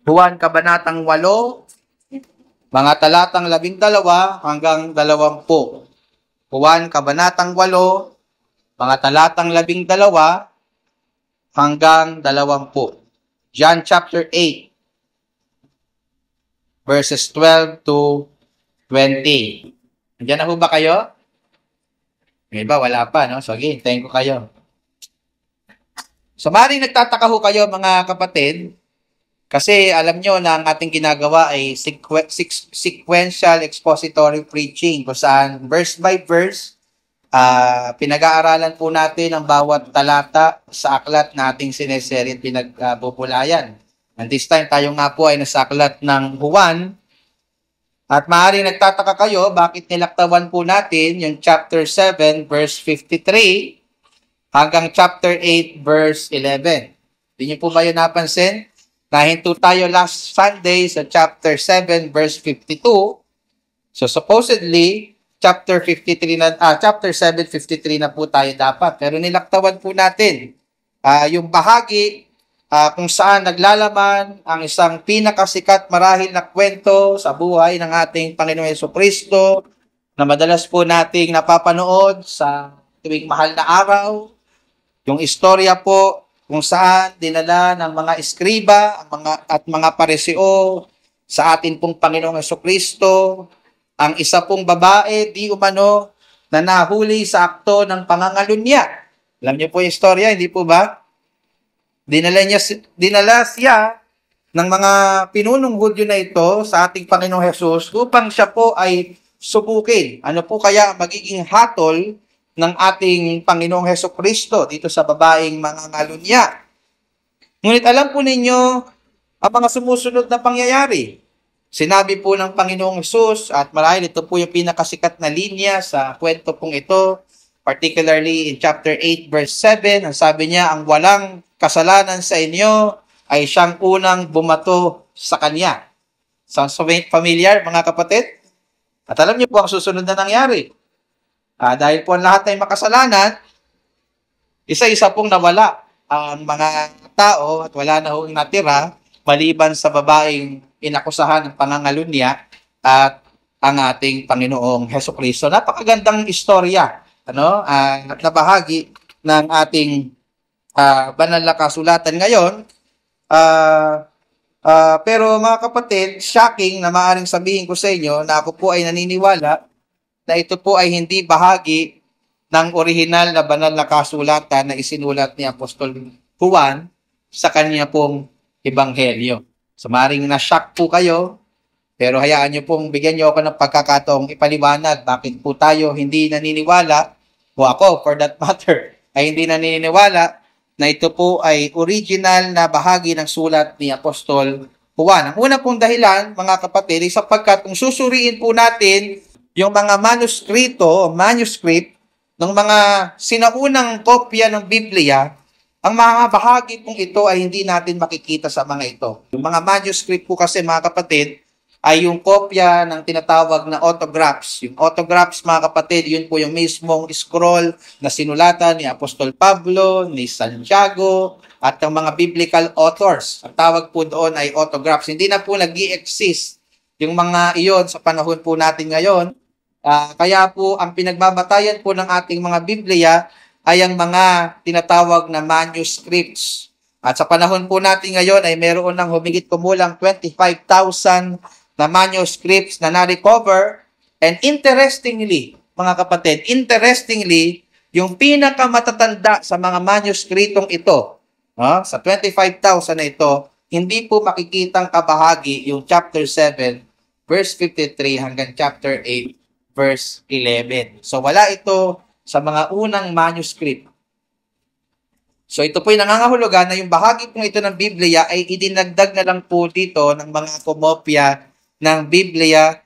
Juan Kabanatang 8, mga talatang 12 hanggang 20. Juan Kabanatang 8, mga talatang 12 hanggang 20. John chapter 8, verses 12 to 20. Nandiyan na ho ba kayo? May iba, wala pa, no? So, again, hintayin ko kayo. So, maaaring nagtataka ho kayo, mga kapatid, kasi alam nyo na ang ating ginagawa ay sequential expository preaching, kung saan verse by verse, pinag-aaralan po natin ang bawat talata sa aklat na ating sineseri at pinagbubulayan. And this time, tayo nga po ay nasa aklat ng Juan. At maaaring nagtataka kayo, bakit nilaktawan po natin yung chapter 7, verse 53, hanggang chapter 8, verse 11. Hindi niyo po ba yun napansin? Nahinto tayo last Sunday sa chapter 7, verse 52. So supposedly, chapter 7, 53 na po tayo dapat. Pero nilaktawan po natin yung bahagi kung saan naglalaman ang isang pinakasikat marahil na kwento sa buhay ng ating Panginoong Jesucristo na madalas po nating napapanood sa tuwing mahal na araw. Yung istorya po kung saan dinala ng mga eskriba at mga pariseo sa atin pong Panginoong Jesucristo ang isa pong babae di umano na nahuli sa akto ng pangangalunya. Alam niyo po yung istorya, hindi po ba? Dinala siya ng mga pinunong Hudyo na ito sa ating Panginoong Hesus upang siya po ay subukin. Ano po kaya magiging hatol ng ating Panginoong Hesukristo dito sa babaeng mangangalunya? Ngunit alam po ninyo ang mga sumusunod na pangyayari. Sinabi po ng Panginoong Hesus, at marahil ito po yung pinakasikat na linya sa kwento pong ito, particularly in chapter 8, verse 7, ang sabi niya, ang walang kasalanan sa inyo ay siyang unang bumato sa kanya. Sounds familiar, mga kapatid? At alam niyo po ang susunod na nangyari. Dahil po ang lahat ay makasalanan, isa-isa pong nawala ang mga tao at wala na hong natira maliban sa babaeng inakusahan ng pangangalunya at ang ating Panginoong Hesukristo. Napakagandang istorya at nabahagi ng ating banal na kasulatan ngayon. Pero mga kapatid, shocking na maaaring sabihin ko sa inyo na ako po ay naniniwala na ito po ay hindi bahagi ng orihinal na banal na kasulatan na isinulat ni Apostol Juan sa kanya pong ebanghelyo. So maaaring na-shock po kayo, pero hayaan nyo pong bigyan nyo ako ng pagkakataong ipaliwanag bakit po tayo hindi naniniwala, o ako for that matter, ay hindi naniniwala na ito po ay original na bahagi ng sulat ni Apostol Juan. Ang una pong dahilan, mga kapatid, ay sapagkat kung susuriin po natin yung mga manuscript ng mga sinaunang kopya ng Biblia, ang mga bahagi pong ito ay hindi natin makikita sa mga ito. Yung mga manuscript po kasi, mga kapatid, ay yung kopya ng tinatawag na autographs. Yung autographs, mga kapatid, yun po yung mismong scroll na sinulatan ni Apostol Pablo, ni Santiago, at ng mga biblical authors. Ang tawag po doon ay autographs. Hindi na po nag-i-exist yung mga iyon sa panahon po natin ngayon. Kaya po, ang pinagbabatayan po ng ating mga Biblia ay ang mga tinatawag na manuscripts. At sa panahon po natin ngayon ay meron ng humigit kumulang 25,000 na manuscripts na na-recover. And interestingly, mga kapatid, yung pinakamatatanda sa mga manuscritong ito, sa 25,000 na ito, hindi po makikitang kabahagi yung chapter 7, verse 53 hanggang chapter 8, verse 11. So wala ito sa mga unang manuscript. So ito po yung nangangahulugan na yung bahagi po ito ng Biblia ay idinagdag na lang po dito ng mga komopya ng Biblia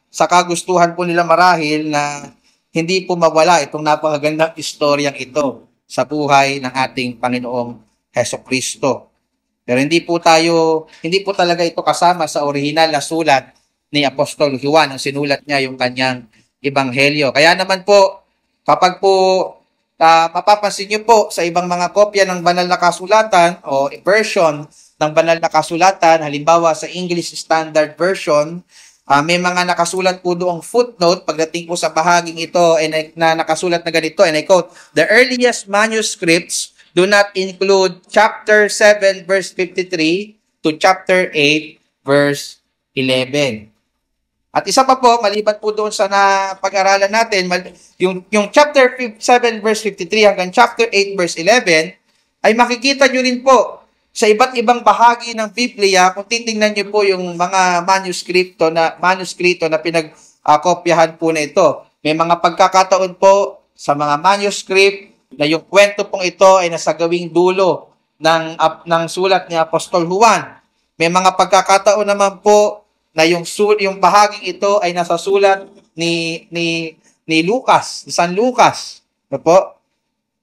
sa kagustuhan po nila marahil na hindi po mawala itong napakagandang istoryang ito sa buhay ng ating Panginoong Hesukristo. Pero hindi po talaga ito kasama sa orihinal na sulat ni Apostol Juan, ang sinulat niya yung kanyang ebanghelyo. Kaya naman po, kapag po mapapansin niyo po sa ibang mga kopya ng banal na kasulatan o version ng banal na kasulatan. Halimbawa sa English Standard Version, may mga nakasulat po doong footnote pagdating po sa bahaging ito na nakasulat na ganito, and I quote, "The earliest manuscripts do not include chapter 7 verse 53 to chapter 8 verse 11. At isa pa po, maliban po doon sa pag-aralan natin, yung chapter 7 verse 53 hanggang chapter 8 verse 11, ay makikita nyo rin po sa iba't ibang bahagi ng Biblia, kung titingnan nyo po yung mga manuskripto na pinagkopyahan po na ito. May mga pagkakataon po sa mga manuscript na yung kwento pong ito ay nasa gawing dulo ng sulat ni Apostol Juan. May mga pagkakataon naman po na yung bahaging ito ay nasa sulat ni Lucas, ni San Lucas. Ano po?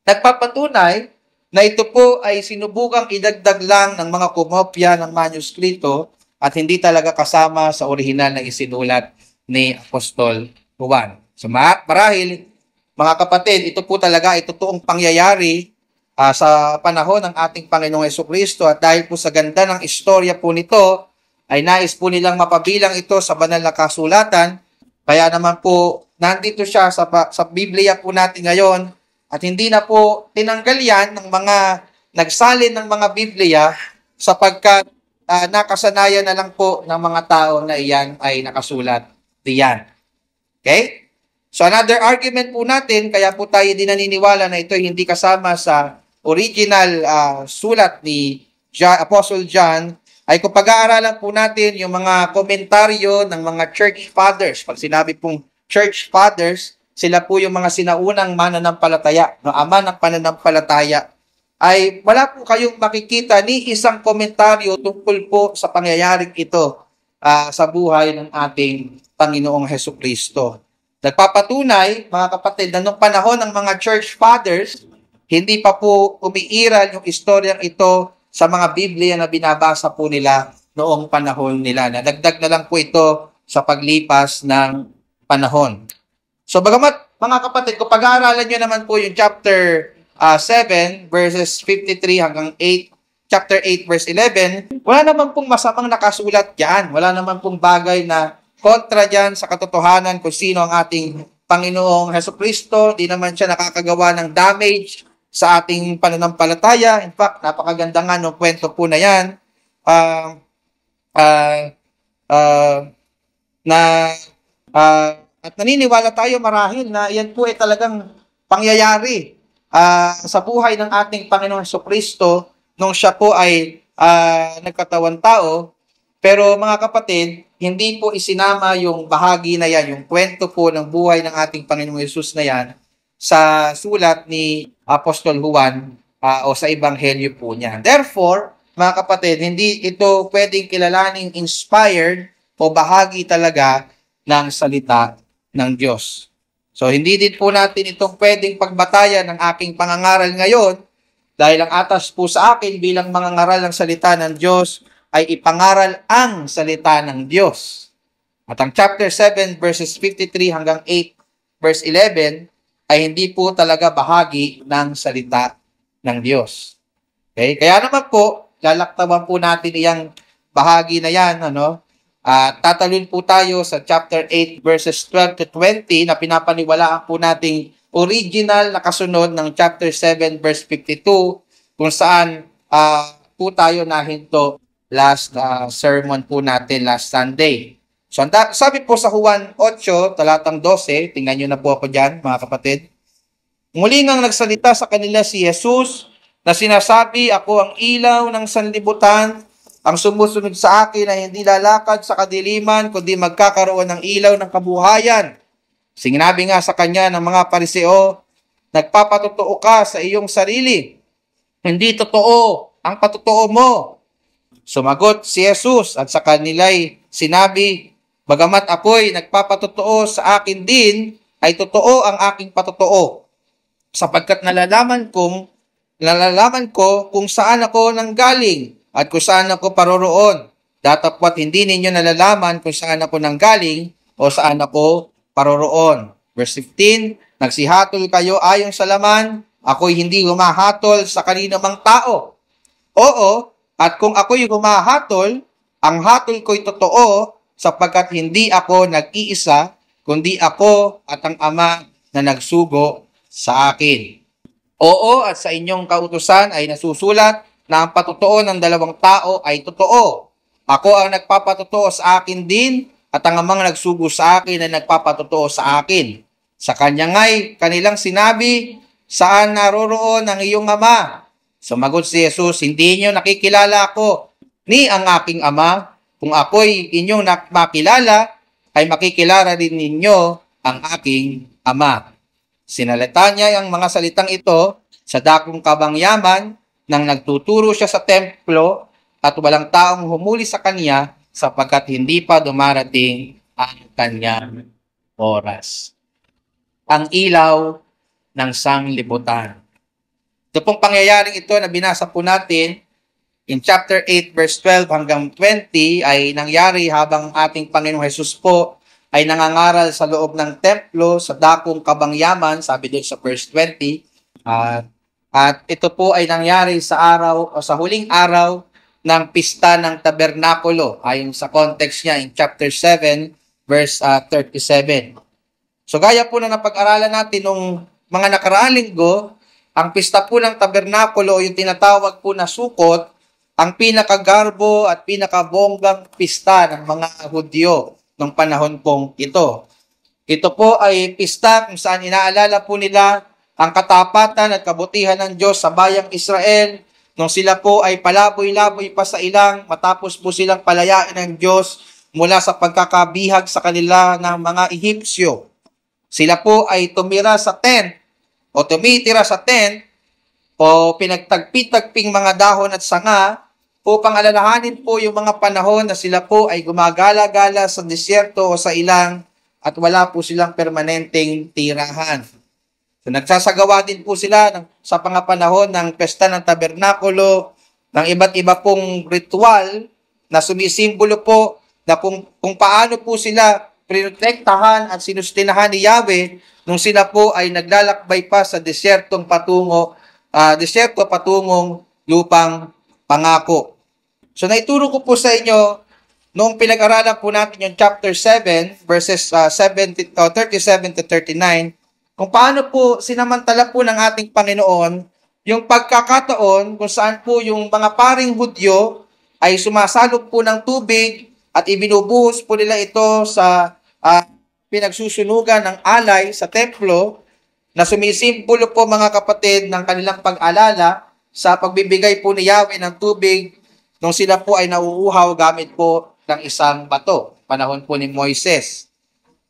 Nagpapatunay na ito po ay sinubukang idagdag lang ng mga kumopya ng manuskrito at hindi talaga kasama sa orihinal na isinulat ni Apostol Juan. So marahil, mga kapatid, ito po talaga ay totoong pangyayari sa panahon ng ating Panginoong Jesucristo, at dahil po sa ganda ng istorya po nito, ay nais po nilang mapabilang ito sa banal na kasulatan. Kaya naman po, nandito siya sa Biblia po natin ngayon, at hindi na po tinanggal yan ng mga nagsalin ng mga Biblia sapagkat nakasanayan na lang po ng mga tao na iyan ay nakasulat diyan. Okay? So another argument po natin, kaya po tayo din naniniwala na ito hindi kasama sa original sulat ni Apostle John, ay kung pag-aaralan po natin yung mga komentaryo ng mga church fathers. Pag sinabi pong church fathers, sila po yung mga sinaunang mananampalataya, ama ng pananampalataya, ay wala po kayong makikita ni isang komentaryo tungkol po sa pangyayaring ito sa buhay ng ating Panginoong Jesucristo. Nagpapatunay, mga kapatid, na noong panahon ng mga church fathers, hindi pa po umiiral yung istoryang ito sa mga Biblia na binabasa po nila noong panahon nila. Nadagdag na lang po ito sa paglipas ng panahon. So, bagamat, mga kapatid, kung pag-aaralan nyo naman po yung chapter 7 verses 53 hanggang 8, chapter 8 verse 11, wala naman pong masamang nakasulat dyan. Wala naman pong bagay na kontra dyan sa katotohanan kung sino ang ating Panginoong Jesucristo. Di naman siya nakakagawa ng damage sa ating pananampalataya. In fact, napakaganda nga ng kwento po na yan. At naniniwala tayo marahil na yan po ay talagang pangyayari sa buhay ng ating Panginoong Jesucristo nung siya po ay nagkatawan tao. Pero mga kapatid, hindi po isinama yung bahagi na yan, yung kwento po ng buhay ng ating Panginoong Yesus na yan sa sulat ni Apostol Juan o sa ebanghelyo po niya. Therefore, mga kapatid, hindi ito pwedeng kilalaning inspired o bahagi talaga ng salita ng Diyos. So, hindi din po natin itong pwedeng pagbatayan ng aking pangangaral ngayon dahil ang atas po sa akin bilang mangangaral ng salita ng Diyos ay ipangaral ang salita ng Diyos. At ang chapter 7 verses 53 hanggang 8 verse 11 ay hindi po talaga bahagi ng salita ng Diyos. Okay? Kaya naman po, lalaktawan po natin iyang bahagi na yan, tatalun po tayo sa chapter 8 verses 12 to 20 na pinapaniwalaan po nating original na kasunod ng chapter 7 verse 52 kung saan po tayo nahinto last sermon po natin last Sunday. So sabi po sa Juan 8 talatang 12, tingnan nyo na po ako dyan mga kapatid. Muli ngang nagsalita sa kanila si Jesus na sinasabi, "Ako ang ilaw ng sanlibutan. Ang sumusunod sa akin ay hindi lalakad sa kadiliman, kundi magkakaroon ng ilaw ng kabuhayan." Sinabi nga sa kanya ng mga Pariseo, "Nagpapatotoo ka sa iyong sarili. Hindi totoo ang patotoo mo." Sumagot si Jesus at sa kanila'y sinabi, "Bagamat ako'y nagpapatotoo sa akin din, ay totoo ang aking patotoo. Sapagkat nalalaman ko kung saan ako nanggaling at kung saan ako paroroon. Datapwat hindi ninyo nalalaman kung saan ako nanggaling o saan ako paroroon." Verse 15, "Nagsihatol kayo ayon sa laman, ako'y hindi humahatol sa kanino mang tao. Oo, At kung ako'y humahatol, ang hatol ko'y totoo sapagkat hindi ako nag-iisa, kundi ako at ang Ama na nagsugo sa akin. Oo, at sa inyong kautusan ay nasusulat na ang patotoo ng dalawang tao ay totoo. Ako ang nagpapatotoo sa akin din at ang Amang nagsugo sa akin ay nagpapatotoo sa akin. Sa kanya nga'y kanilang sinabi, saan naroroon ang iyong Ama? Sumagot si Jesus, hindi niyo nakikilala ako ni ang aking Ama. Kung ako'y inyong makilala, ay makikilala din ninyo ang aking Ama. Sinalita niya ang mga salitang ito sa dakong kabangyaman nang nagtuturo siya sa templo at walang taong humuli sa kanya sapagkat hindi pa dumarating ang kanyang oras. Ang ilaw ng sanglibutan. Ito pong pangyayaring ito na binasa po natin in chapter 8 verse 12 hanggang 20 ay nangyari habang ating Panginoong Hesus po ay nangangaral sa loob ng templo sa dakong kabangyaman, sabi din sa verse 20. At ito po ay nangyari sa araw o sa huling araw ng pista ng tabernakulo, ayon sa context niya in chapter 7 verse 37. So gaya po na napag-aralan natin nung mga nakaraang linggo, ang pista po ng tabernakulo o yung tinatawag po na sukot, ang pinakagarbo at pinakabonggang pista ng mga Hudyo ng panahon pong ito. Ito po ay pista kung saan inaalala po nila ang katapatan at kabutihan ng Diyos sa bayang Israel nung sila po ay palaboy-laboy pa sa ilang matapos po silang palayain ng Diyos mula sa pagkakabihag sa kanila ng mga Ehipsyo. Sila po ay tumira sa tent o tumitira sa tent o pinagtagpi-tagping mga dahon at sanga upang alalahanin po yung mga panahon na sila po ay gumagala-gala sa disyerto o sa ilang at wala po silang permanenteng tirahan. So nagsasagawa din po sila sa panahon ng pesta ng tabernakulo ng iba't iba pong ritual na sumisimbolo po na kung paano po sila protektahan at sinustinahan ni Yahweh nung sila po ay naglalakbay pa sa disyerto patungong lupang pangako. So naituro ko po sa inyo noong pinag-aralan po natin yung chapter 7 verses 37 to 39 kung paano po sinamantala po ng ating Panginoon yung pagkakataon kung saan po yung mga paring Hudyo ay sumasalok po ng tubig at ibinubuhos po nila ito sa pinagsusunugan ng alay sa templo na sumisimbolo po mga kapatid ng kanilang pag-alala sa pagbibigay po ni Yahweh ng tubig nung sila po ay nauuhaw gamit po ng isang bato, panahon po ni Moises.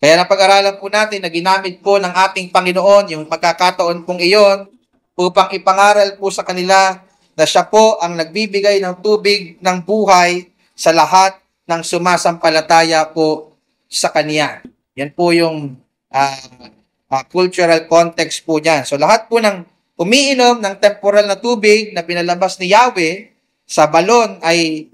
Kaya napag-aralan po natin na ginamit po ng ating Panginoon yung pagkakataon pong iyon upang ipangaral po sa kanila na siya po ang nagbibigay ng tubig ng buhay sa lahat ng sumasampalataya po sa Kanya. Yan po yung cultural context po niyan. So lahat po ng umiinom ng temporal na tubig na pinalabas ni Yahweh sa balon ay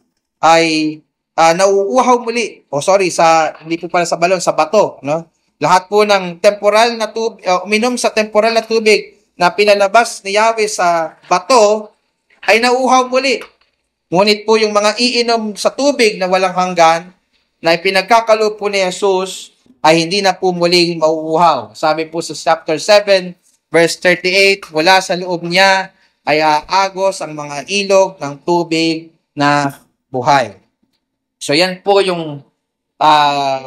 nauuhaw muli. Hindi po pala sa balon, sa bato, no? Lahat po ng temporal na tubig, uminom sa temporal na tubig na pinalabas ni Yahweh sa bato ay nauuhaw muli. Ngunit po yung mga iinom sa tubig na walang hanggan na ipinagkakalob po ni Jesus ay hindi na po muling mauuhaw. Sabi po sa chapter 7 verse 38, mula sa loob niya ay aagos ang mga ilog ng tubig na buhay. So yan po yung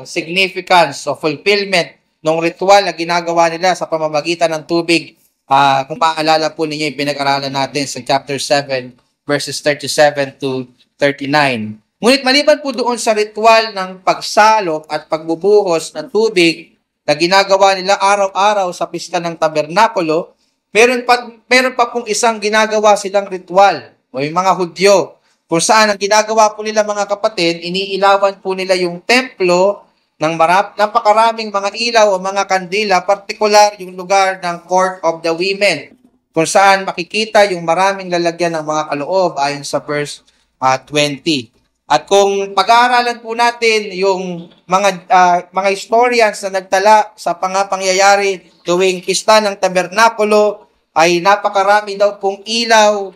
significance o fulfillment ng ritual na ginagawa nila sa pamamagitan ng tubig. Kung maalala po ninyo yung pinag-aralan natin sa chapter 7 verses 37 to 39. Ngunit maliban po doon sa ritual ng pagsalok at pagbubuhos ng tubig na ginagawa nila araw-araw sa pista ng tabernakulo, meron pa pong isang ginagawa silang ritual o yung mga Hudyo kung saan ang ginagawa po nila mga kapatid, iniilawan po nila yung templo ng napakaraming mga ilaw o mga kandila, partikular yung lugar ng Court of the Women, kung saan makikita yung maraming lalagyan ng mga kaloob ayon sa verse 20. At kung pag-aaralan po natin yung mga historians na nagtala sa pangyayari tuwing pista ng tabernakulo, ay napakarami daw pong ilaw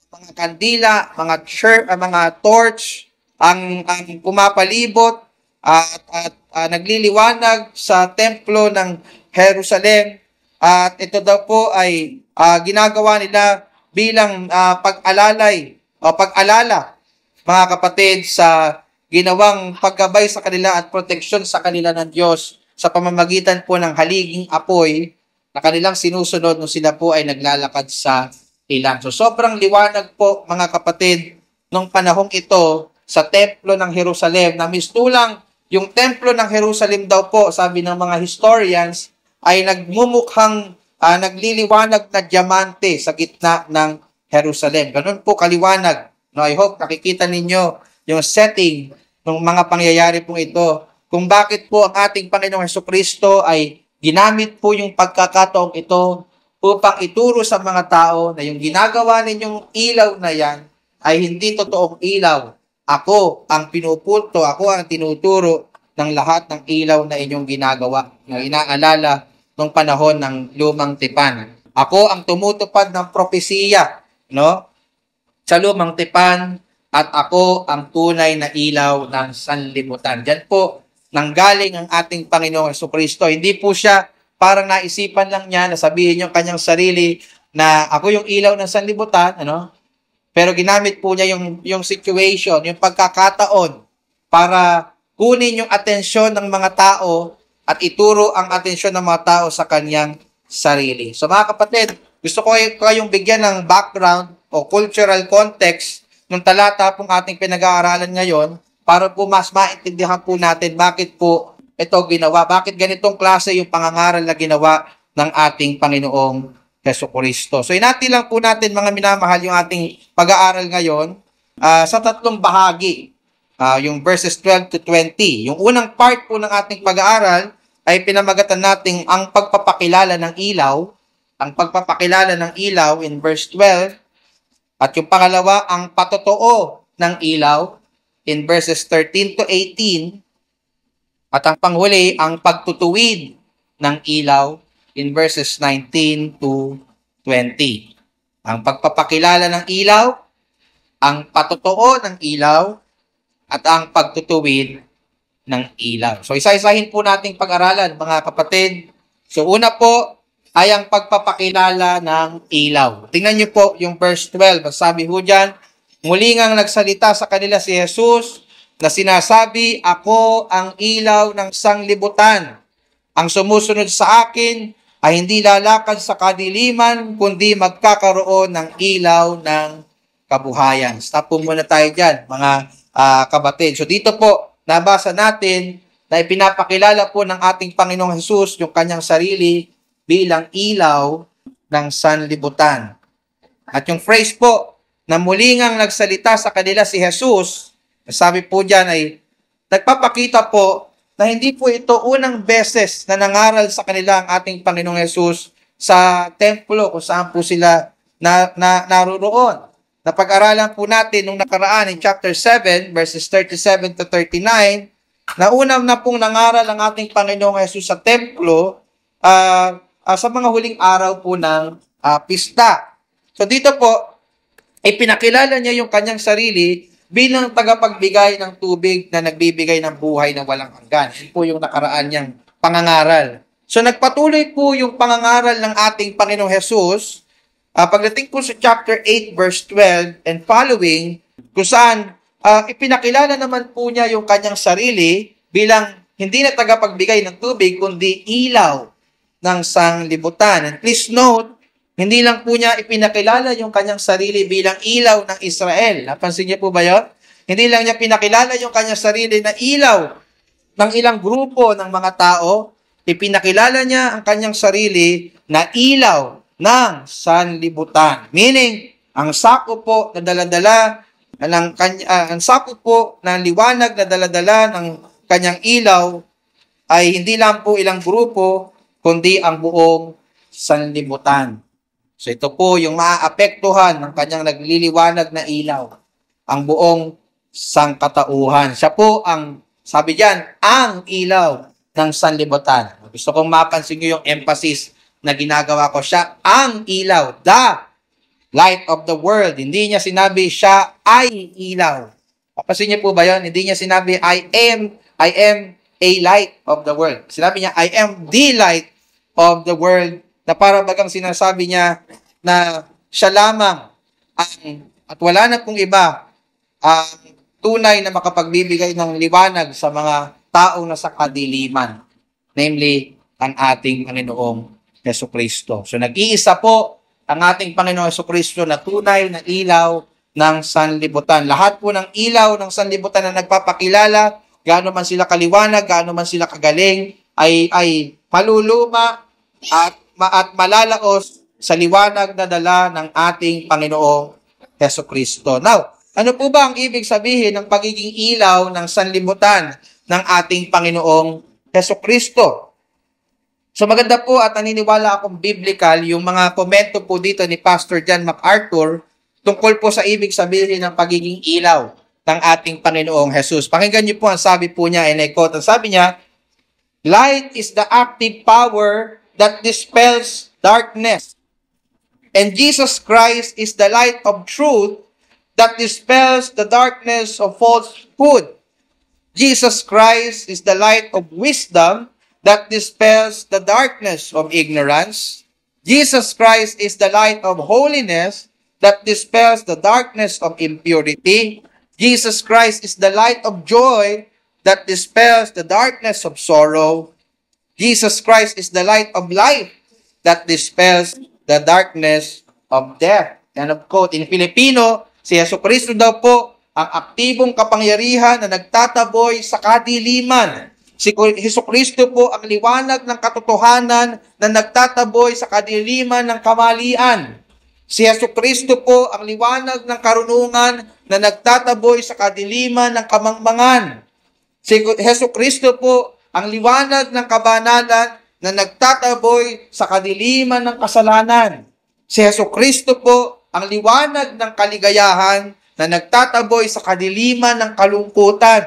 mga kandila, mga torch, ang pumapalibot at nagliliwanag sa templo ng Jerusalem. At ito daw po ay ginagawa nila bilang pag-alalay o pag-alala, mga kapatid, sa ginawang paggabay sa kanila at proteksyon sa kanila ng Diyos sa pamamagitan po ng haliging apoy na kanilang sinusunod nung sila po ay naglalakad sa ilang. So sobrang liwanag po, mga kapatid, nung panahong ito sa templo ng Jerusalem, na mistulang yung templo ng Jerusalem daw po, sabi ng mga historians, ay nagmumukhang nagliliwanag na diamante sa gitna ng Jerusalem. Ganun po kaliwanag. No, I hope nakikita ninyo yung setting ng mga pangyayari po ito. Kung bakit po ang ating Panginoong Jesucristo ay ginamit po yung pagkakataong ito upang ituro sa mga tao na yung ginagawa ninyong ilaw na yan ay hindi totoong ilaw. Ako ang pinupunto, ako ang tinuturo ng lahat ng ilaw na inyong ginagawa, na inaalala nung panahon ng lumang tipan. Ako ang tumutupad ng propesiya, no? Sa lumang tipan, at ako ang tunay na ilaw ng sanlibutan. Diyan po nanggaling ang ating Panginoong Jesucristo. Hindi po siya parang naisipan lang niya na sabihin yung kanyang sarili na ako yung ilaw ng sanlibutan, ano? Pero ginamit po niya yung situation, yung pagkakataon para kunin yung atensyon ng mga tao at ituro ang atensyon ng mga tao sa kanyang sarili. So mga kapatid, gusto ko kayong bigyan ng background o cultural context ng talata pong ating pinag-aaralan ngayon para po mas maintindihan po natin bakit po ito ginawa, bakit ganitong klase yung pangangaral na ginawa ng ating Panginoong Jesucristo. So inati lang po natin, mga minamahal, yung ating pag-aaral ngayon sa tatlong bahagi. Yung verses 12 to 20. Yung unang part po ng ating pag-aaral ay pinamagatan natin ang pagpapakilala ng ilaw. Ang pagpapakilala ng ilaw in verse 12. At yung pangalawa, ang patotoo ng ilaw in verses 13 to 18. At ang panghuli, ang pagtutuwid ng ilaw in verses 19 to 20. Ang pagpapakilala ng ilaw, ang patotoo ng ilaw, at ang pagtutuwid ng ilaw. So, isa-isahin po nating pag-aralan, mga kapatid. So, una po ay ang pagpapakilala ng ilaw. Tingnan niyo po yung verse 12. Sabi ho dyan, muli ngang nagsalita sa kanila si Jesus na sinasabi, ako ang ilaw ng sanglibutan. Ang sumusunod sa akin ay hindi lalakad sa kadiliman, kundi magkakaroon ng ilaw ng kabuhayan. Stop po muna tayo dyan, mga kabatid. So dito po, nabasa natin na ipinapakilala po ng ating Panginoong Hesus yung kanyang sarili bilang ilaw ng sanlibutan. At yung phrase po, na muli ngang nagsalita sa kanila si Jesus, sabi po dyan ay, nagpapakita po na hindi po ito unang beses na nangaral sa kanila ang ating Panginoong Hesus sa templo kung saan po sila naroon. Napag-aralan po natin nung nakaraan in chapter 7, verses 37 to 39, na unang na pong nangaral ang ating Panginoong Hesus sa templo sa mga huling araw po ng pista. So dito po, ipinakilala niya yung kanyang sarili bilang tagapagbigay ng tubig na nagbibigay ng buhay na walang hanggan. Yan po yung nakaraan niyang pangangaral. So nagpatuloy po yung pangangaral ng ating Panginoong Hesus pagdating po sa chapter 8 verse 12 and following, kung saan ipinakilala naman po niya yung kanyang sarili bilang hindi na tagapagbigay ng tubig kundi ilaw ng sanglibutan. And please note, hindi lang po niya ipinakilala yung kanyang sarili bilang ilaw ng Israel. Napansin niyo po ba yun? Hindi lang niya pinakilala yung kanyang sarili na ilaw ng ilang grupo ng mga tao. Ipinakilala niya ang kanyang sarili na ilaw ng sanlibutan. Meaning, ang sakop po na daladala ang sakop po ng liwanag na daladala ng kanyang ilaw ay hindi lang po ilang grupo, kundi ang buong sanlibutan. So ito po yung maaapektuhan ng kanyang nagliliwanag na ilaw, ang buong sangkatauhan. Siya po ang, sabi diyan, ang ilaw ng sanlibutan. Gusto kong mapansin niyo yung emphasis na ginagawa ko. Siya ang ilaw, the light of the world. Hindi niya sinabi siya ay ilaw. Papasin niyo po ba yun? Hindi niya sinabi I am a light of the world. Sinabi niya I am the light of the world, na para bagang sinasabi niya na siya lamang at wala na pong iba ang tunay na makapagbibigay ng liwanag sa mga taong nasa kadiliman. Namely, ang ating Panginoong Jesucristo. So nag-iisa po ang ating Panginoong Jesucristo na tunay na ilaw ng sanlibutan. Lahat po ng ilaw ng sanlibutan na nagpapakilala, gaano man sila kaliwanag, gaano man sila kagaling, ay maluluma at malalaos sa liwanag na dala ng ating Panginoong Jesucristo. Now, ano po ba ang ibig sabihin ng pagiging ilaw ng sanlibutan ng ating Panginoong Jesucristo? So maganda po at naniniwala akong biblical yung mga komento po dito ni Pastor John MacArthur tungkol po sa ibig sabihin ng pagiging ilaw ng ating Panginoong Jesus. Pakinggan niyo po ang sabi po niya, and I quote, ang sabi niya, light is the active power that dispels darkness. And Jesus Christ is the light of truth that dispels the darkness of falsehood. Jesus Christ is the light of wisdom that dispels the darkness of ignorance. Jesus Christ is the light of holiness that dispels the darkness of impurity. Jesus Christ is the light of joy that dispels the darkness of sorrow. Jesus Christ is the light of life that dispels the darkness of death. And of course, in Filipino, si Jesucristo daw po ang aktibong kapangyarihan na nagtataboy sa kadiliman. Si Jesucristo po ang liwanag ng katotohanan na nagtataboy sa kadiliman ng kamalian. Si Jesucristo po ang liwanag ng karunungan na nagtataboy sa kadiliman ng kamangmangan. Si Jesucristo po ang liwanag ng kabanalan na nagtataboy sa kadiliman ng kasalanan. Si Jesucristo po ang liwanag ng kaligayahan na nagtataboy sa kadiliman ng kalungkutan.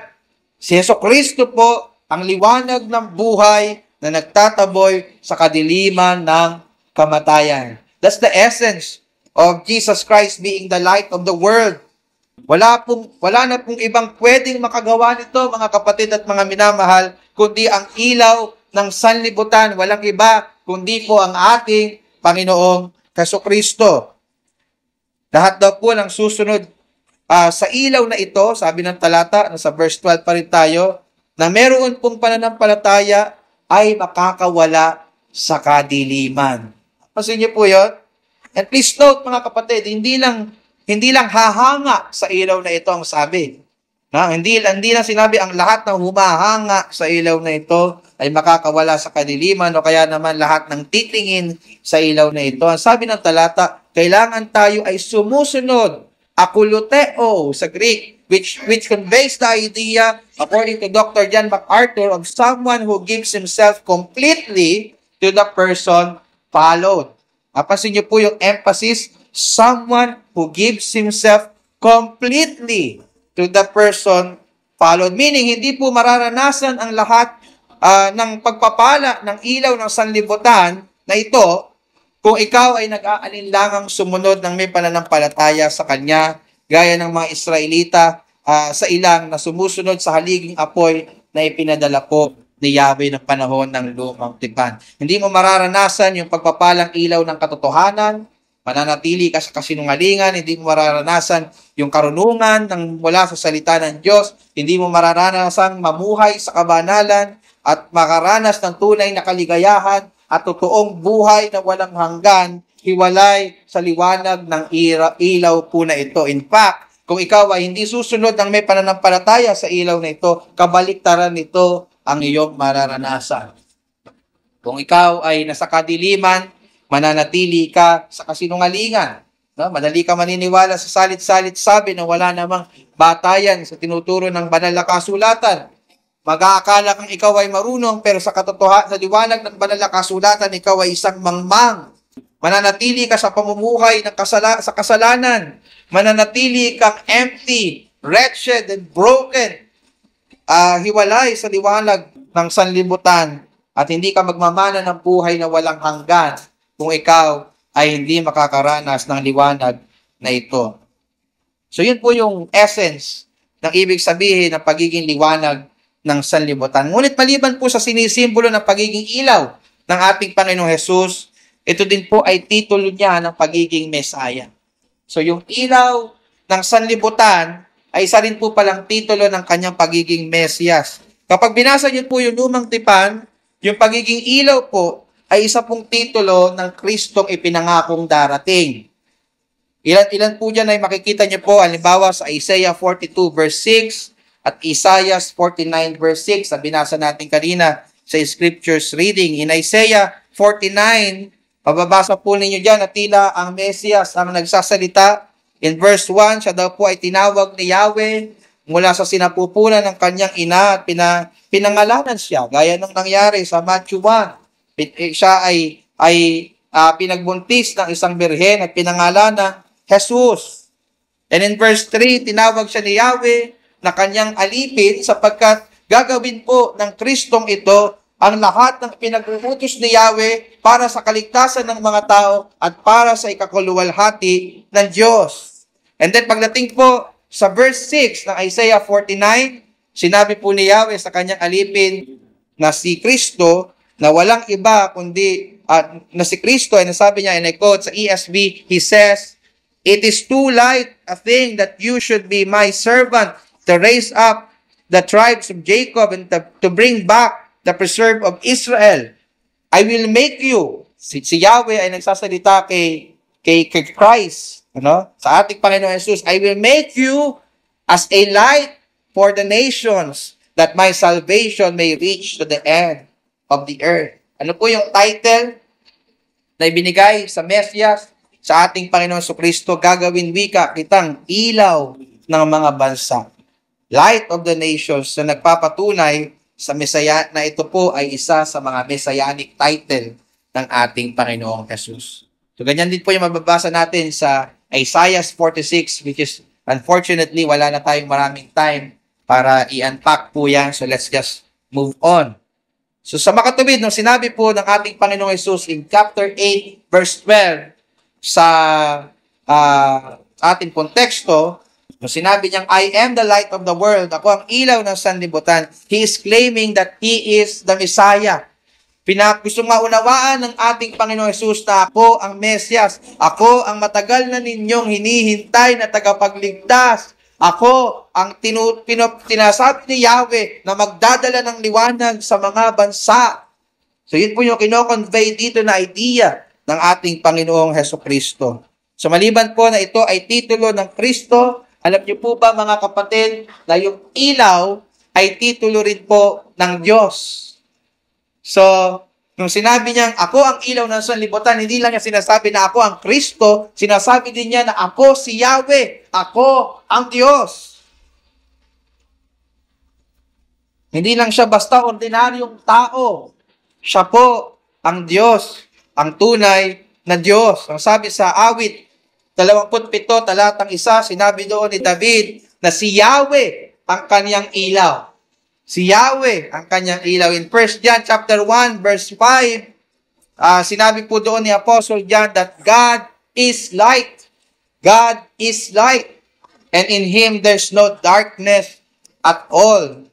Si Jesucristo po ang liwanag ng buhay na nagtataboy sa kadiliman ng kamatayan. That's the essence of Jesus Christ being the light of the world. Wala na pong ibang pwedeng makagawa nito, mga kapatid at mga minamahal, kundi ang ilaw ng sanlibutan. Walang iba, kundi po ang ating Panginoong Jesucristo. Lahat daw po ng susunod sa ilaw na ito, sabi ng talata, nasa verse 12 pa rin tayo, na meron pong pananampalataya ay makakawala sa kadiliman. Pasin niyo po yun? And please note, mga kapatid, hindi lang hahanga sa ilaw na ito ang sabi. Hindi lang sinabi ang lahat ng humahanga sa ilaw na ito ay makakawala sa kadiliman o kaya naman lahat ng titingin sa ilaw na ito. Ang sabi ng talata, kailangan tayo ay sumusunod, akuluteo sa Greek, which conveys the idea, according to Dr. John MacArthur, of someone who gives himself completely to the person followed. Napansin niyo po yung emphasis, someone who gives himself completely to the person followed. Meaning, hindi po mararanasan ang lahat ng pagpapala ng ilaw ng sanlibutan na ito kung ikaw ay nag-aalinlangang sumunod ng may pananampalataya sa Kanya, gaya ng mga Israelita sa ilang na sumusunod sa haliging apoy na ipinadala po ni Yahweh ng panahon ng lumang tipan. Hindi mo mararanasan yung pagpapalang ilaw ng katotohanan, mananatili ka sa kasinungalingan, hindi mo mararanasan yung karunungan ng mula sa salita ng Diyos, hindi mo mararanasan mamuhay sa kabanalan at makaranas ng tunay na kaligayahan at totoong buhay na walang hanggan, hiwalay sa liwanag ng ilaw po na ito. In fact, kung ikaw ay hindi susunod ng may pananampalataya sa ilaw na ito, kabaliktaran nito ang iyong mararanasan. Kung ikaw ay nasa kadiliman, mananatili ka sa kasinungalingan. Madali ka maniniwala sa salit-salit sabi na wala namang batayan sa tinuturo ng banal na kasulatan. Mag-aakala kang ikaw ay marunong, pero sa katotohanan, sa liwanag ng banal na kasulatan, ikaw ay isang mangmang. Mananatili ka sa pamumuhay ng sa kasalanan. Mananatili kang empty, wretched, and broken. Hiwalay sa liwanag ng sanlibutan at hindi ka magmamana ng buhay na walang hanggan kung ikaw ay hindi makakaranas ng liwanag na ito. So yun po yung essence ng ibig sabihin ng pagiging liwanag ng sanlibutan. Ngunit maliban po sa sinisimbolo ng pagiging ilaw ng ating Panginoong Hesus, ito din po ay titulo niya ng pagiging Mesaya. So yung ilaw ng sanlibutan ay isa rin po palang titulo ng kanyang pagiging Mesiyas. Kapag binasa niyo po yung lumang tipan, yung pagiging ilaw po ay isa pong titulo ng Kristong ipinangakong darating. Ilan po dyan ay makikita niyo po, halimbawa sa Isaiah 42 verse 6 at Isaiah 49 verse 6 na binasa natin kanina sa scriptures reading. In Isaiah 49, pababasa po ninyo dyan na tila ang Mesiyas ang nagsasalita. In verse 1, siya daw po ay tinawag ni Yahweh mula sa sinapupunan ng kanyang ina at pinangalanan siya. Gaya ng nangyari sa Matthew 1. Siya ay pinagbuntis ng isang birhen at pinangalan ng Jesus. And in verse 3, tinawag siya ni Yahweh na kanyang alipin sapagkat gagawin po ng Kristong ito ang lahat ng pinag-uutos ni Yahweh para sa kaligtasan ng mga tao at para sa ikakuluwalhati ng Diyos. And then pagdating po sa verse 6 ng Isaiah 49, sinabi po ni Yahweh sa kanyang alipin na si Kristo na walang iba kundi na si Kristo ay nasabi niya, and I quote sa ESV, he says, "It is too light a thing that you should be my servant to raise up the tribes of Jacob and to bring back the preserve of Israel. I will make you." Si Yahweh ay nagsasalita kay Christ, sa ating Panginoon Jesus. "I will make you as a light for the nations, that my salvation may reach to the end of the earth." Ano po yung title na ibinigay sa Mesiyas, sa ating Panginoon Kristo? Gagawin wika kitang ilaw ng mga bansa, light of the nations, na nagpapatunay sa Mesaya na ito po ay isa sa mga messianic title ng ating Panginoong Jesus. So ganyan din po yung mababasa natin sa Isaiah 46, which is unfortunately wala na tayong maraming time para i-unpack po yan. So let's just move on. So sa makatubid, nung sinabi po ng ating Panginoong Jesus in chapter 8, verse 12, sa ating konteksto, nung sinabi niyang, "I am the light of the world," ako ang ilaw ng sanlibutan, he is claiming that he is the Messiah. Gusto maunawaan ng ating Panginoong Jesus na ako ang Mesiyas, ako ang matagal na ninyong hinihintay na tagapagligtas, ako ang tinasabi ni Yahweh na magdadala ng liwanag sa mga bansa. So yun po yung kino-convey dito na idea ng ating Panginoong Hesukristo. So maliban po na ito ay titulo ng Kristo, alam niyo po ba mga kapatid na yung ilaw ay titulo rin po ng Diyos. So, nung sinabi niyang ako ang ilaw ng sanlibutan, hindi lang niya sinasabi na ako ang Kristo, sinasabi din niya na ako si Yahweh, ako ang Diyos. Hindi lang siya basta ordinaryong tao. Siya po ang Diyos, ang tunay na Diyos. Ang sabi sa awit 27, talatang 1, sinabi doon ni David na si Yahweh ang kanyang ilaw. Si Yahweh ang kanyang ilaw. In 1 John chapter 1, verse 5, sinabi po doon ni Apostle John that God is light. God is light. And in Him there's no darkness at all.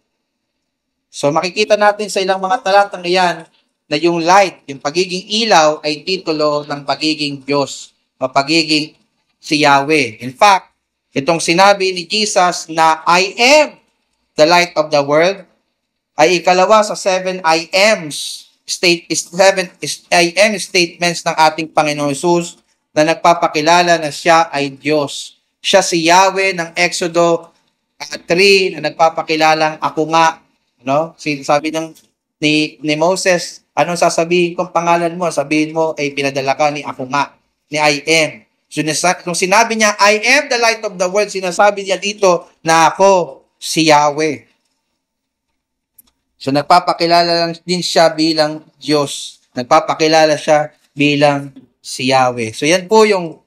So makikita natin sa ilang mga talatang iyan na yung light, yung pagiging ilaw ay titulo ng pagiging Diyos o pagiging si Yahweh. In fact, itong sinabi ni Jesus na I am the light of the world ay ikalawa sa 7 I am's statements ng ating Panginoon Jesus na nagpapakilala na siya ay Diyos. Siya si Yahweh ng Exodo 3 na nagpapakilalang ako nga. Sabi ni Moses, anong sasabihin kong pangalan mo? Sabihin mo, ay pinadala ka ni ako nga, ni I am. So, nung sinabi niya, I am the light of the world, sinasabi niya dito na ako si Yahweh. So, nagpapakilala lang din siya bilang Diyos. Nagpapakilala siya bilang si Yahweh. So, yan po yung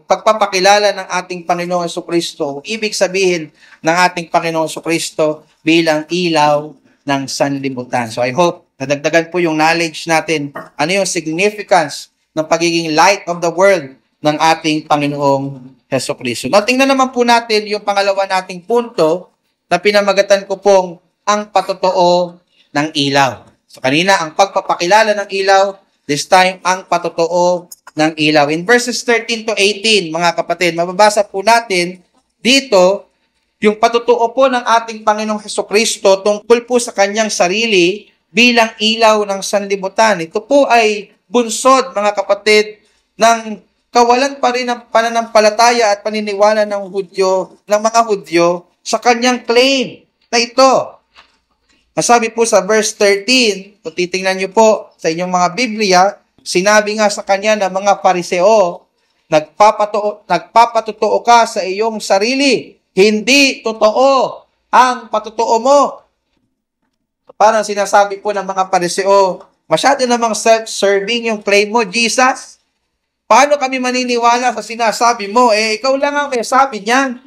pagpapakilala ng ating Panginoong Jesucristo. Ibig sabihin ng ating Panginoong Jesucristo bilang ilaw ng sanlibutan. So, I hope nadagdagan po yung knowledge natin. Ano yung significance ng pagiging light of the world ng ating Panginoong Hesukristo. Now, tingnan naman po natin yung pangalawa nating punto na pinamagatan ko pong ang patotoo ng ilaw. So, kanina, ang pagpapakilala ng ilaw, this time, ang patotoo ng ilaw. In verses 13 to 18, mga kapatid, mababasa po natin dito yung patotoo po ng ating Panginoong Hesukristo tungkol po sa kanyang sarili bilang ilaw ng sanlibutan. Ito po ay bunsod, mga kapatid, ng kawalan pa rin ng pananampalataya at paniniwala ng mga Hudyo sa kanyang claim na ito. Nasabi po sa verse 13, kung titingnan niyo po sa inyong mga Biblia, sinabi nga sa kanya ng mga Pariseo, nagpapatotoo ka sa iyong sarili. Hindi totoo ang patotoo mo. Parang sinasabi po ng mga Pariseo, masyado namang self-serving yung claim mo, Jesus. Paano kami maniniwala sa sinasabi mo? Ikaw lang ang may sabi niyan.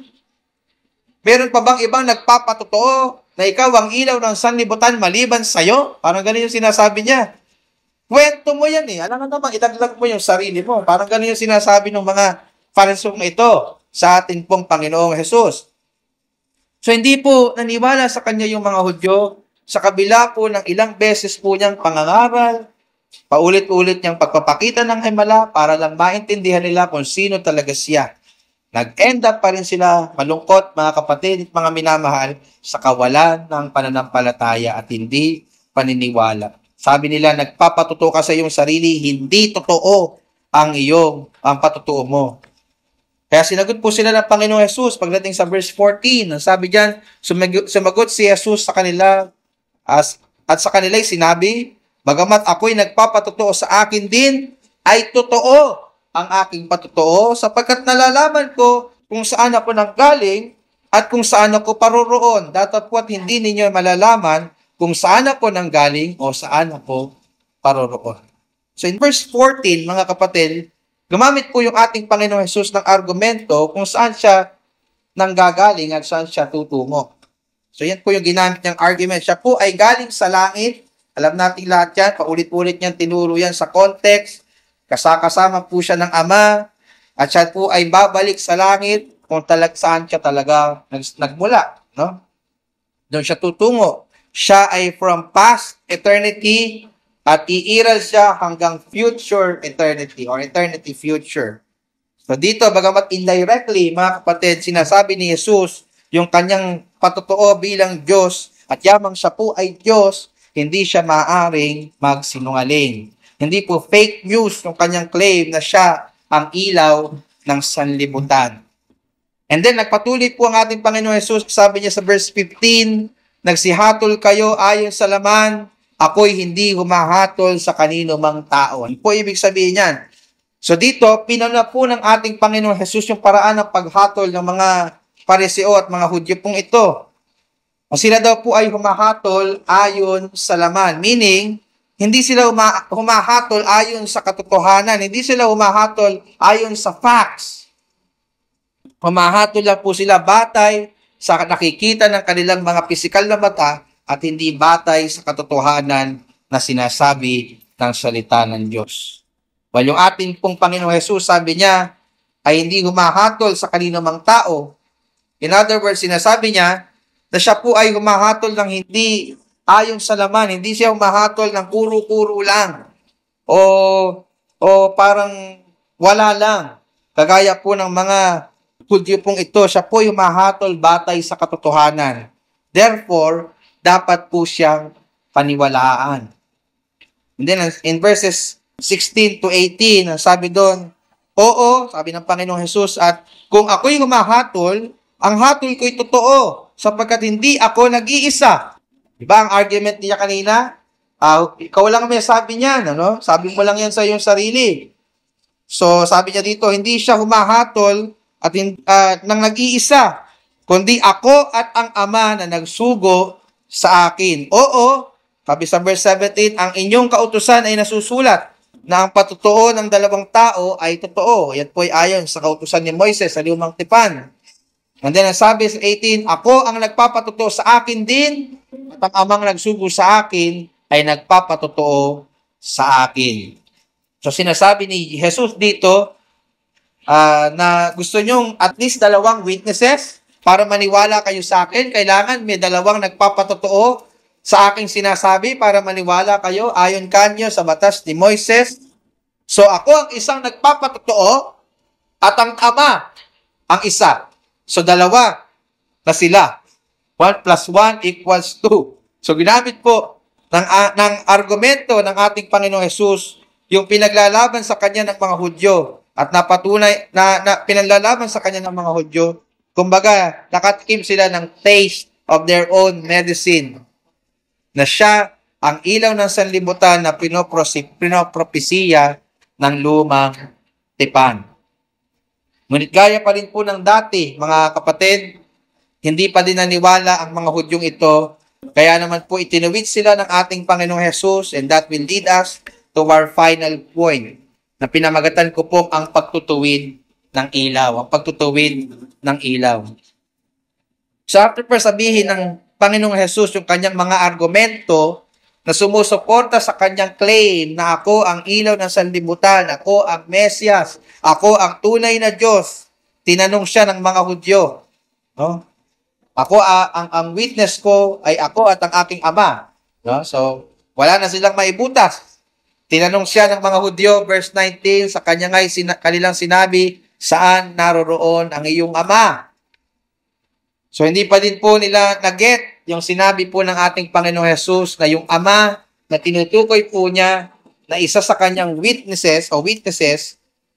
Meron pa bang ibang nagpapatotoo na ikaw ang ilaw ng sanlibutan maliban sa'yo? Parang ganun yung sinasabi niya. Kwento mo yan Alam nga naman, idaglag mo yung sarili mo. Parang ganun yung sinasabi ng mga Pariseo ito sa ating pong Panginoong Hesus. So, hindi po naniwala sa kanya yung mga Hudyo sa kabila po ng ilang beses po niyang pangangaral, paulit-ulit niyang pagpapakita ng himala para lang maintindihan nila kung sino talaga siya. Nag-end up pa rin sila malungkot, mga kapatid at mga minamahal, sa kawalan ng pananampalataya at hindi paniniwala. Sabi nila, nagpapatotoo ka sa iyong sarili, hindi totoo ang patotoo mo. Kaya sinagot po sila ng Panginoong Hesus pagdating sa verse 14. Ang sabi diyan, sumagot si Hesus sa kanila at sa kanila'y sinabi, bagamat ako'y nagpapatotoo sa akin din, ay totoo ang aking patotoo sapagkat nalalaman ko kung saan ako nanggaling at kung saan ako paroroon. Datapwat hindi ninyo malalaman kung saan ako nanggaling o saan ako paroroon. So in verse 14, mga kapatid, gumamit po yung ating Panginoong Hesus ng argumento kung saan siya nanggagaling at saan siya tutungo. So yan po yung ginamit niyang argument. Siya po ay galing sa langit. Alam natin lahat yan. Paulit-ulit niyang tinuro yan sa context. Kasama po siya ng Ama. At siya po ay babalik sa langit kung saan siya talaga nagmula. No? Doon siya tutungo. Siya ay from past eternity at iiral siya hanggang future eternity or eternity future. So dito, bagamat indirectly, mga kapatid, sinasabi ni Jesus yung kanyang patotoo bilang Diyos at yamang siya po ay Diyos, hindi siya maaring magsinungaling. Hindi po fake news yung kanyang claim na siya ang ilaw ng sanlibutan. And then, nagpatuloy po ang ating Panginoon Jesus, sabi niya sa verse 15, nagsihatol kayo ayon sa laman, ako'y hindi humahatol sa kanino mang tao. Ano po ibig sabihin yan? So dito, pinuna po ng ating Panginoon Jesus yung paraan ng paghatol ng mga Pariseo at mga Hudyo pong ito. O sila daw po ay humahatol ayon sa laman. Meaning, hindi sila humahatol ayon sa katotohanan. Hindi sila humahatol ayon sa facts. Humahatol lang po sila batay sa nakikita ng kanilang mga pisikal na mata at hindi batay sa katotohanan na sinasabi ng salita ng Diyos. Well, yung ating pong Panginoong Jesus, sabi niya, ay hindi humahatol sa kanino mang tao. In other words, sinasabi niya na siya po ay humahatol ng hindi ayon sa laman. Hindi siya humahatol ng kuro-kuro lang. O parang wala lang. Kagaya po ng mga Hudyo pong ito, siya po ay humahatol batay sa katotohanan. Therefore, dapat po siyang paniwalaan. And then, in verses 16 to 18, sabi doon, oo, sabi ng Panginoong Jesus, at kung ako'y humahatol, ang hatol ko'y totoo, sapagkat hindi ako nag-iisa. Diba ang argument niya kanina? Ikaw lang may sabi niyan, ano? Sabi mo lang yan sa iyong sarili. So, sabi niya dito, hindi siya humahatol at nang nag-iisa, kundi ako at ang Ama na nagsugo sa akin. Oo, sabi sa verse 17, ang inyong kautusan ay nasusulat na ang patotoo ng dalawang tao ay totoo. Yan po ay ayon sa kautusan ni Moises sa lumang tipan. And then, sabi sa 18, ako ang nagpapatotoo sa akin din at ang Amang nagsugo sa akin ay nagpapatotoo sa akin. So sinasabi ni Jesus dito na gusto nyong at least 2 witnesses para maniwala kayo sa akin. Kailangan may 2 nagpapatotoo sa aking sinasabi para maniwala kayo ayon kanyo sa batas ni Moises. So ako ang isang nagpapatotoo at ang Ama ang isa. So 2 na sila. 1 plus 1 equals 2. So ginamit po ng argumento ng ating Panginoong Jesus yung pinaglalaban sa kanya ng mga Hudyo at napatunay na pinaglalaban sa kanya ng mga Hudyo. Kumbaga, nakatikim sila ng taste of their own medicine na siya ang ilaw ng sanlibutan na pinopropesiya ng lumang tipan. Ngunit gaya pa rin po ng dati, mga kapatid, hindi pa din naniwala ang mga Hudyong ito. Kaya naman po itinuwid sila ng ating Panginoong Jesus, and that will lead us to our final point na pinamagatan ko po ang pagtutuwid ng ilaw. Ang pagtutuwid ng ilaw. So after pa sabihin ng Panginoong Jesus yung kanyang mga argumento na sumusuporta sa kanyang claim na ako ang ilaw ng sanlibutan, ako ang Mesiyas, ako ang tunay na Diyos, tinanong siya ng mga Hudyo. No? Ako, ang witness ko ay ako at ang aking Ama. No? So, wala na silang maibutas. Tinanong siya ng mga Hudyo, verse 19, sa kanya nga'y kanilang sinabi, saan naroroon ang iyong Ama? So, hindi pa din po nila na-get yung sinabi po ng ating Panginoong Jesus na yung Ama na tinutukoy po niya na isa sa kanyang witnesses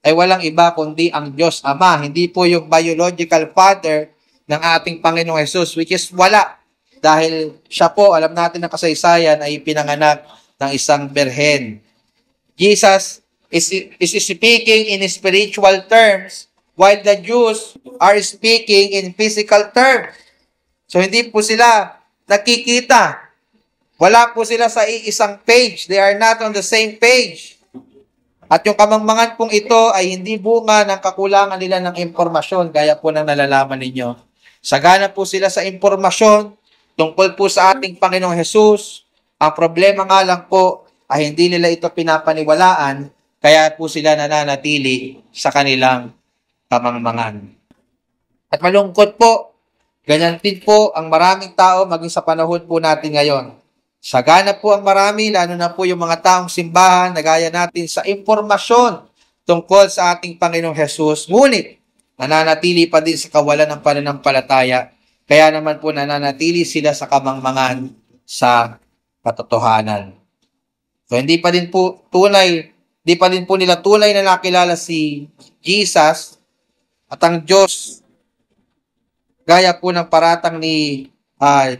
ay walang iba kundi ang Diyos Ama. Hindi po yung biological father ng ating Panginoong Jesus, which is wala. Dahil siya po, alam natin na kasaysayan, ay pinanganak ng isang berhen. Jesus is speaking in spiritual terms, while the Jews are speaking in physical terms. So, hindi po sila nakikita. Wala po sila sa isang page. They are not on the same page. At yung kamangmangan pong ito ay hindi bunga ng kakulangan nila ng impormasyon, gaya po ng nalalaman ninyo. Sagana po sila sa impormasyon tungkol po sa ating Panginoong Jesus. Ang problema nga lang po ay hindi nila ito pinapaniwalaan, kaya po sila nananatili sa kanilang kamangmangan. At malungkot po, ganyan din po ang maraming tao maging sa panahon po natin ngayon. Sagana po ang marami, lalo na po yung mga taong simbahan na gaya natin sa impormasyon tungkol sa ating Panginoong Jesus. Ngunit, nananatili pa din sa kawalan ng pananampalataya. Kaya naman po nananatili sila sa kamangmangan sa katotohanan. So hindi pa din po nila tunay na nakilala si Jesus at ang Diyos. Gaya po ng paratang ni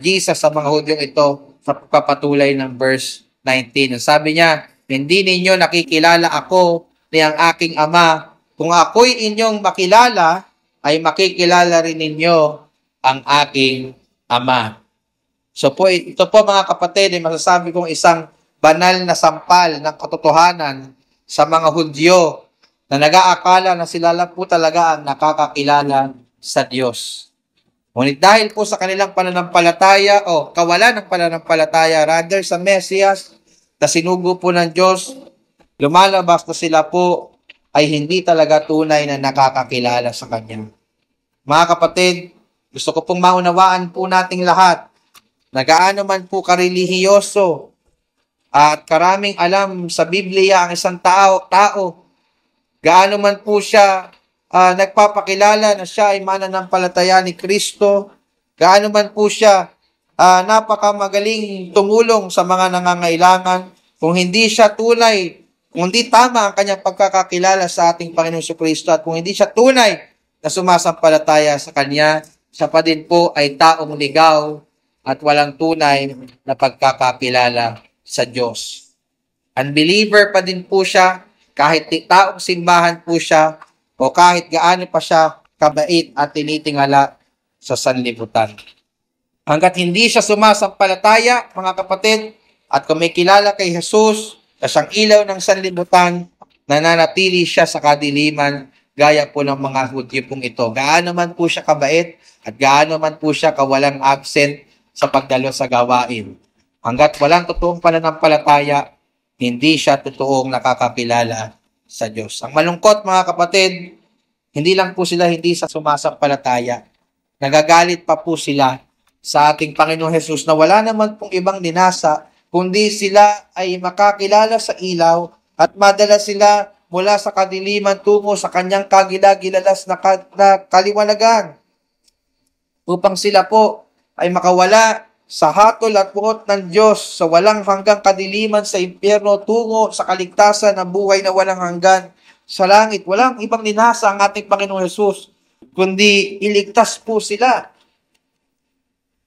Jesus sa mga Hudyong ito sa pagpapatuloy ng verse 19. Sabi niya, hindi ninyo nakikilala ako ni ang aking Ama. Kung ako'y inyong makilala, ay makikilala rin ninyo ang aking Ama. So po, ito po mga kapatid, ay masasabi kong isang banal na sampal ng katotohanan sa mga Hudyo na nag-aakala na sila lang po talaga ang nakakakilala sa Diyos. Ngunit dahil po sa kanilang pananampalataya o kawalan ng pananampalataya rather sa Mesiyas na sinugo po ng Diyos, lumalabas na sila po ay hindi talaga tunay na nakakakilala sa Kanya. Mga kapatid, gusto ko pong maunawaan po nating lahat na gaano man po karelihiyoso at karaming alam sa Biblia ang isang tao, gaano man po siya nagpapakilala na siya ay mananampalataya ni Kristo, gaano man po siya napakamagaling tumulong sa mga nangangailangan, kung hindi siya tunay, kung hindi tama ang kanyang pagkakakilala sa ating Panginoong Kristo at kung hindi siya tunay na sumasampalataya sa Kanya, siya pa din po ay taong ligaw at walang tunay na pagkakakilala sa Diyos. Unbeliever pa din po siya, kahit taong simbahan po siya, o kahit gaano pa siya kabait at tinitingala sa sanlibutan. Hanggat hindi siya sumasampalataya, mga kapatid, at kung may kilala kay Jesus, na siyang ilaw ng sanlibutan, nananatili siya sa kadiliman, gaya po ng mga Hudyo pong ito. Gaano man po siya kabait, at gaano man po siya kawalang absent sa pagdalo sa gawain. Hanggat walang totoong pananampalataya, hindi siya totoong nakakakilala sa Diyos. Ang malungkot, mga kapatid, hindi lang po sila hindi sa sumasampalataya. Nagagalit pa po sila sa ating Panginoong Hesus na wala naman pong ibang dinasa, kundi sila ay makakilala sa ilaw at madala sila mula sa kadiliman tungo sa kanyang kagilagilalas na kaliwanagan, upang sila po ay makawala sa hatol at puot ng Diyos sa walang hanggang kadiliman sa impyerno tungo sa kaligtasan ng buhay na walang hanggan sa langit. Walang ibang linasa ang ating Panginoong Hesus, kundi iligtas po sila.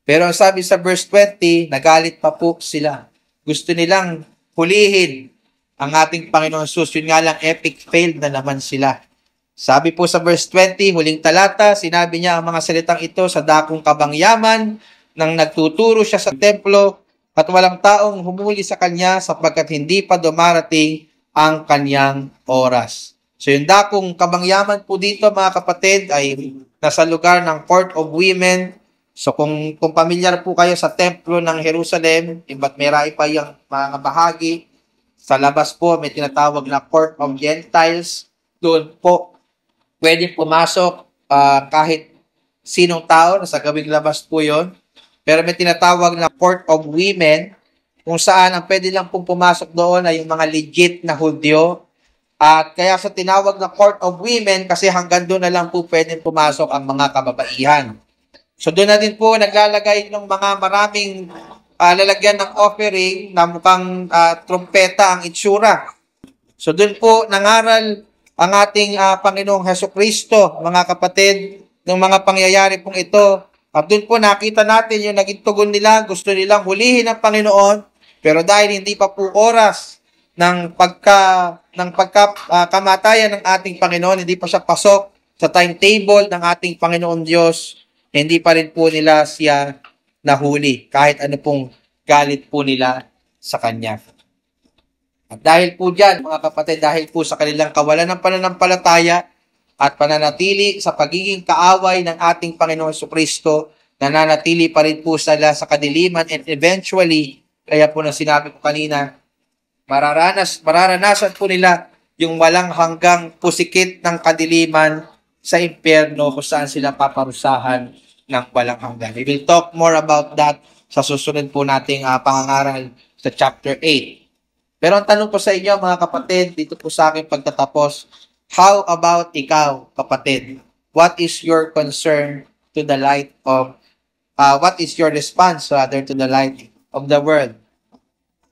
Pero ang sabi sa verse 20, nagalit pa po sila. Gusto nilang hulihin ang ating Panginoong Hesus. Yun nga lang, epic fail na naman sila. Sabi po sa verse 20, huling talata, sinabi niya ang mga salitang ito sa dakong kabangyaman nang nagtuturo siya sa templo at walang taong humuli sa kanya sapagkat hindi pa dumarating ang kanyang oras. So yung dakong kabangyaman po dito, mga kapatid, ay nasa lugar ng Court of Women. So kung pamilyar po kayo sa templo ng Jerusalem, iba't meron pa yung mga bahagi, sa labas po may tinatawag na Court of Gentiles. Doon po pwede pumasok kahit sinong tao, nasa gawing labas po yon. Pero may tinatawag na Court of Women, kung saan ang pwede lang pong pumasok doon ay yung mga legit na Hudyo. At kaya sa tinawag na Court of Women, kasi hanggang doon na lang po pwede pumasok ang mga kababaihan. So doon na din po naglalagay ng mga maraming lalagyan ng offering na mukhang trompeta ang itsura. So doon po nangaral ang ating Panginoong Hesukristo, mga kapatid, ng mga pangyayari pong ito. At doon po nakita natin yung naging tugon nila, gusto nilang hulihin ang Panginoon, pero dahil hindi pa po oras ng kamatayan ng ating Panginoon, hindi pa siya pasok sa timetable ng ating Panginoon Diyos, hindi pa rin po nila siya nahuli, kahit ano pong galit po nila sa Kanya. At dahil po dyan, mga kapatid, dahil po sa kanilang kawalan ng pananampalataya, at pananatili sa pagiging kaaway ng ating Panginoon Jesucristo, nananatili pa rin po sila sa kadiliman, and eventually, kaya po na sinabi ko kanina, mararanasan po nila yung walang hanggang pusikit ng kadiliman sa impyerno kung saan sila paparusahan ng walang hanggan. We will talk more about that sa susunod po nating pangangaral sa chapter 8. Pero ang tanong po sa inyo, mga kapatid, dito po sa aking pagtatapos, how about ikaw, kapatid? What is your concern to the light of, what is your response rather to the light of the world?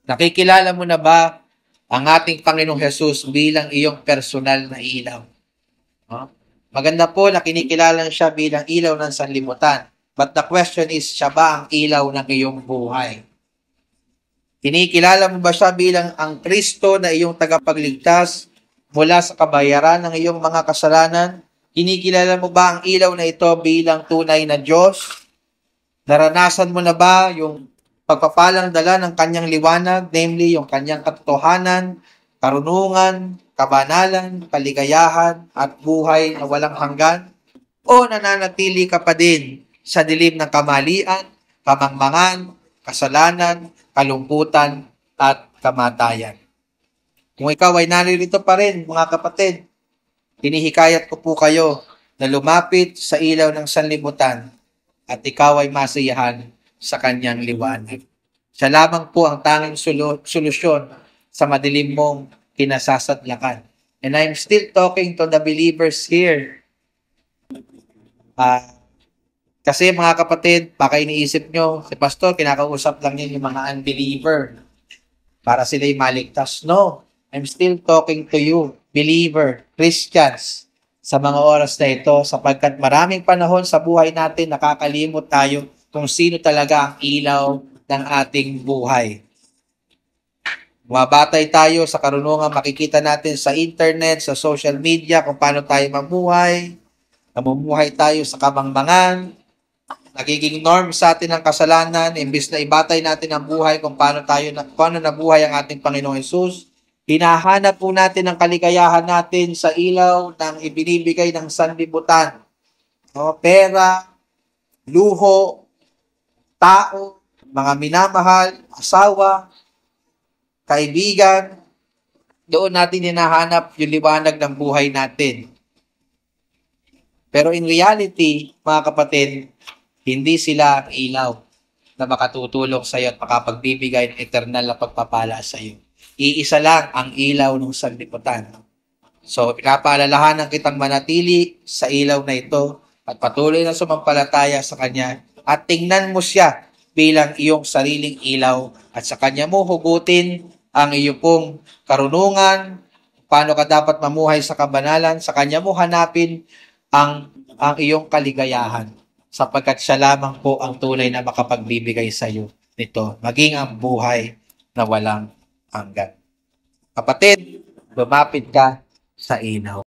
Nakikilala mo na ba ang ating Panginoong Hesus bilang iyong personal na ilaw? Maganda po na kinikilala siya bilang ilaw ng sanlibutan. But the question is, siya ba ang ilaw ng iyong buhay? Kinikilala mo ba siya bilang ang Kristo na iyong tagapagligtas mula sa kabayaran ng iyong mga kasalanan? Kinikilala mo ba ang ilaw na ito bilang tunay na Diyos? Naranasan mo na ba yung pagpapalang dala ng kanyang liwanag, namely yung kanyang katotohanan, karunungan, kabanalan, kaligayahan, at buhay na walang hanggan? O nananatili ka pa din sa dilim ng kamalian, kamangmangan, kasalanan, kalungkutan, at kamatayan? Kung ikaw ay naririto pa rin, mga kapatid, hinihikayat ko po kayo na lumapit sa ilaw ng sanlibutan at ikaw ay masiyahan sa kanyang liwanag. Siya lamang po ang tanging solusyon sa madilim mong kinasasadlakan. And I'm still talking to the believers here. Kasi mga kapatid, baka iniisip nyo, si Pastor, kinakausap lang niya yung mga unbeliever para sila'y maligtas. No. I'm still talking to you, believer, Christians, sa mga oras na ito, sapagkat maraming panahon sa buhay natin nakakalimot tayo kung sino talaga ang ilaw ng ating buhay. Mabatay tayo sa karunungan, makikita natin sa internet, sa social media, kung paano tayo mamuhay. Namumuhay tayo sa kamangmangan. Nagiging norm sa atin ang kasalanan, imbis na ibatay natin ang buhay kung paano nabuhay ang ating Panginoong Hesus. Hinahanap po natin ang kaligayahan natin sa ilaw ng ibinibigay ng sanlibutan. Pera, luho, tao, mga minamahal, asawa, kaibigan, Doon natin hinahanap yung liwanag ng buhay natin. Pero in reality, mga kapatid, hindi sila ang ilaw na makatutulong sa iyo at makapagbibigay ng eternal na pagpapala sa iyo. Iisa lang ang ilaw ng sanlibutan. So, pinapaalalahanan kitang manatili sa ilaw na ito at patuloy na sumampalataya sa Kanya at tingnan mo siya bilang iyong sariling ilaw at sa Kanya mo hugutin ang iyong pong karunungan, paano ka dapat mamuhay sa kabanalan, sa Kanya mo hanapin ang iyong kaligayahan sapagkat siya lamang po ang tunay na makapagbibigay sa iyo nito, maging ang buhay na walang hanggan. Kapatid, lumapit ka sa ilaw.